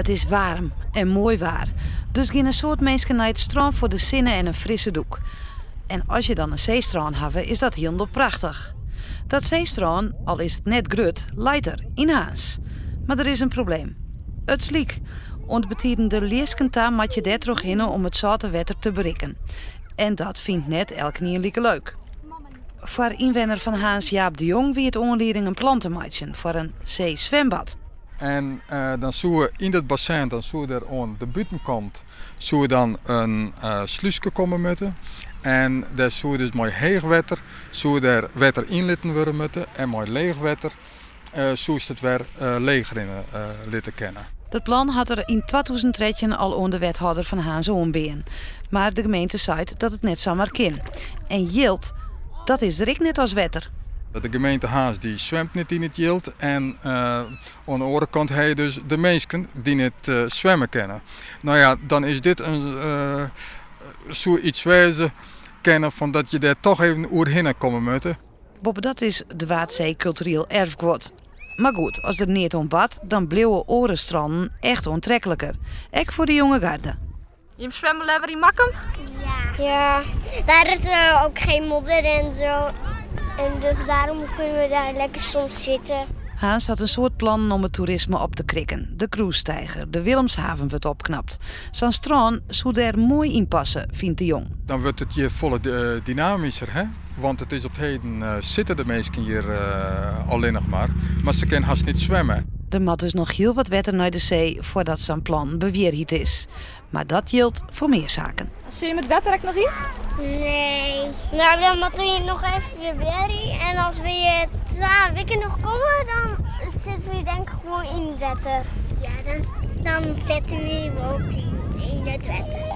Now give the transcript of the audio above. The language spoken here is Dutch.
Het is warm en mooi waar. Dus gaan een soort mensen naar het strand voor de zinnen en een frisse doek. En als je dan een zeestrand hebt, is dat heel prachtig. Dat zeestrand, al is het net grut, leidt er in Haans. Maar er is een probleem. Het sliek. Want betiden de leeskenta moet je daar terug in om het zoute water te bereiken. En dat vindt net elke niet leuk. Voor inwoner van Haans Jaap de Jong wie het onleiding een plan te maken voor een zeezwembad. En dan zou we in het bassin, dan zou er aan de buitenkant zou dan een sluisje komen moeten. En daar zou dus mooi heegwater, zou er water in laten worden moeten en mooi leegwater zou het weer leger in laten kennen. Dat plan had er in 2013 al onder de wethouder van Haans ombeen. Maar de gemeente zei dat het net zomaar kan. En Jilt, dat is er ik net als wetter. De gemeente Haans die zwemt niet in het Jilt en aan de andere kant heb je dus de mensen die niet zwemmen kennen. Nou ja, dan is dit een zoiets wezen kennen van dat je daar toch even oerheen komen moet. Bob, dat is de Waadzee cultureel erfgoed. Maar goed, als er niet om bad, dan bleven orenstranden echt aantrekkelijker. Ook voor de jonge garde. Je zwemmen lekker in Makkum? Ja, daar is ook geen modder en zo. En dus daarom kunnen we daar lekker soms zitten. Haans had een soort plan om het toerisme op te krikken. De cruise-steiger, de Willemshaven wordt opknapt. Zijn strand zou er mooi in passen, vindt de Jong. Dan wordt het hier volle dynamischer, hè? Want het is op het heden zitten de mensen hier alleen nog maar ze kunnen haast niet zwemmen. Er moet dus nog heel wat water naar de zee voordat zijn plan beweerhiet is. Maar dat geldt voor meer zaken. Zie je met water nog in? Nee. Nou, dan moeten we nog even weer weer. En als we hier 2 weken nog komen, dan zitten we denk ik gewoon in het water. Ja, dan zetten we gewoon in het water.